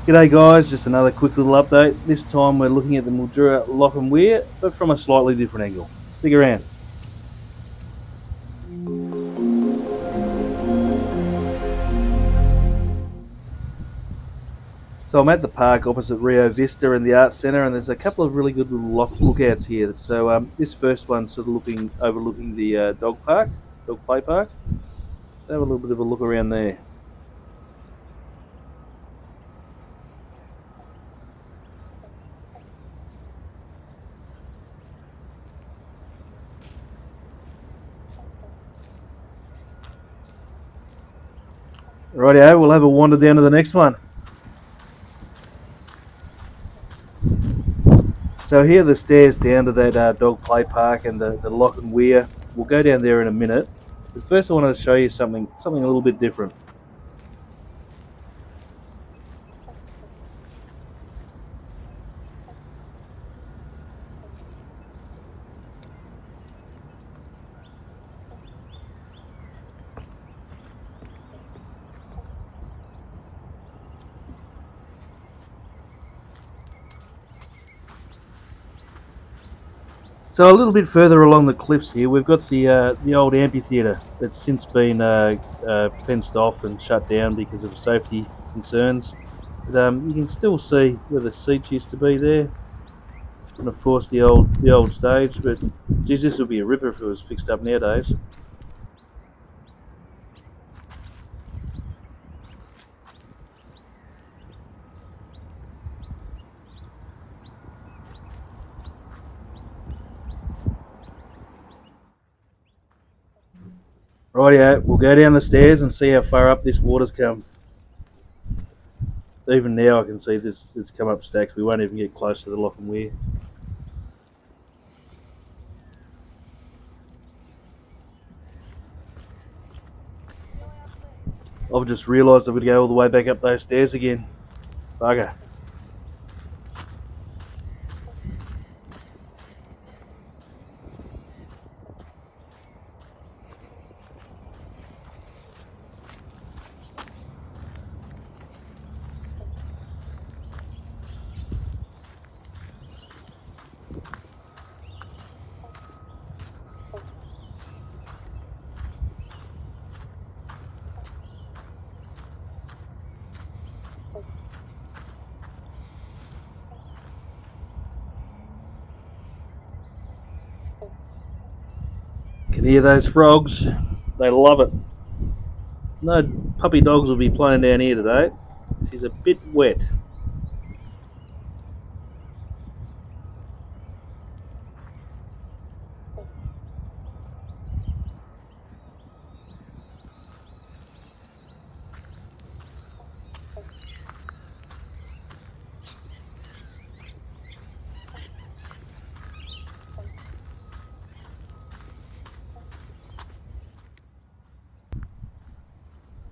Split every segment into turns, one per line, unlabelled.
G'day guys, just another quick little update. This time we're looking at the Mildura Lock and Weir, but from a slightly different angle. Stick around. So I'm at the park opposite Rio Vista and the Arts Centre, and there's a couple of really good little lookouts here. So this first one's sort of overlooking the dog play park. So have a little bit of a look around there. Rightio, we'll have a wander down to the next one. So here are the stairs down to that dog play park and the Lock and Weir. We'll go down there in a minute. But first I want to show you something a little bit different. So a little bit further along the cliffs here, we've got the old amphitheater that's since been fenced off and shut down because of safety concerns. But, you can still see where the seats used to be there, and of course the old stage. But geez, this would be a ripper if it was fixed up nowadays. Rightio, we'll go down the stairs and see how far up this water's come. Even now I can see this it's come up stacks. We won't even get close to the Lock and Weir. I've just realised I've got to go all the way back up those stairs again. Bugger. Can hear those frogs. They love it. No puppy dogs will be playing down here today. She's a bit wet.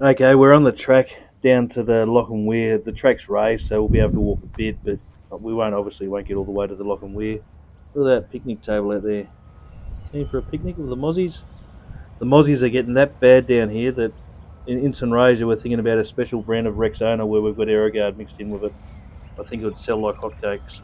Okay, we're on the track down to the Lock and Weir. The track's raised, so we'll be able to walk a bit, but we won't get all the way to the Lock and Weir. Look at that picnic table out there. Keen for a picnic with the mozzies? The mozzies are getting that bad down here that in Sunraysia we're thinking about a special brand of Rexona where we've got Aerogard mixed in with it. I think it would sell like hotcakes.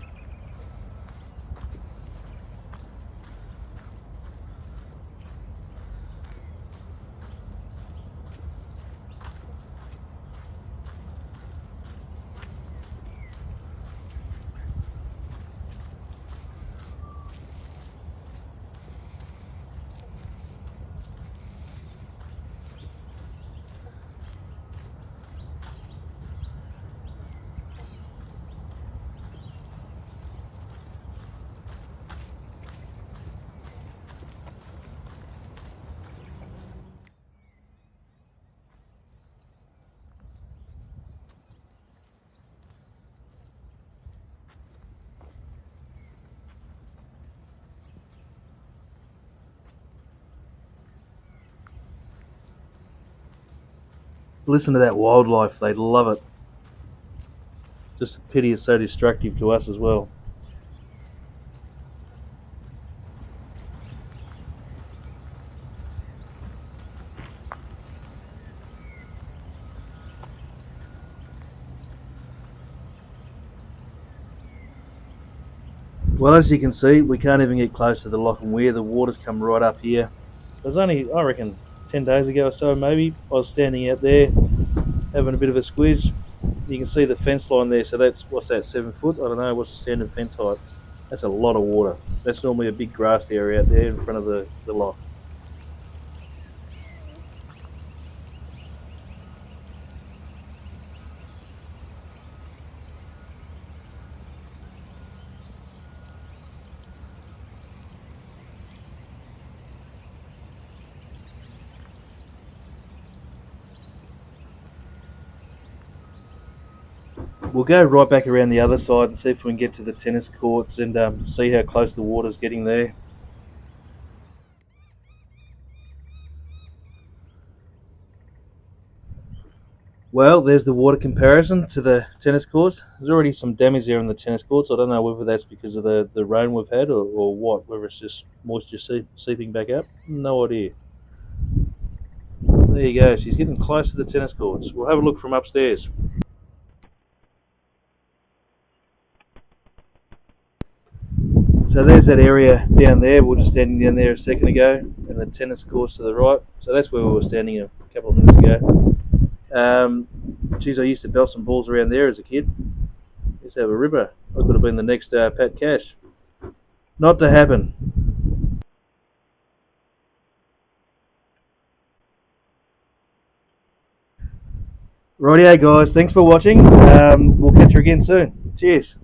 Listen to that wildlife, they love it. Just a pity it's so destructive to us as well. Well, as you can see, we can't even get close to the lock and weir. The water's come right up here. It was only, I reckon, 10 days ago or so maybe. I was standing out there having a bit of a squiz. You can see the fence line there, so that's, what's that, 7 foot? I don't know, what's the standard fence height? That's a lot of water. That's normally a big grassed area out there in front of the lock. We'll go right back around the other side and see if we can get to the tennis courts and see how close the water's getting there. Well, there's the water comparison to the tennis courts. There's already some damage there in the tennis courts. I don't know whether that's because of the rain we've had or what, whether it's just moisture seeping back up. No idea. There you go. She's getting close to the tennis courts. We'll have a look from upstairs. So there's that area down there. We were just standing down there a second ago, and the tennis courts to the right. So that's where we were standing a couple of minutes ago. Geez, I used to belt some balls around there as a kid. Used to have a ripper. I could have been the next Pat Cash. Not to happen. Rightio, guys. Thanks for watching. We'll catch you again soon. Cheers.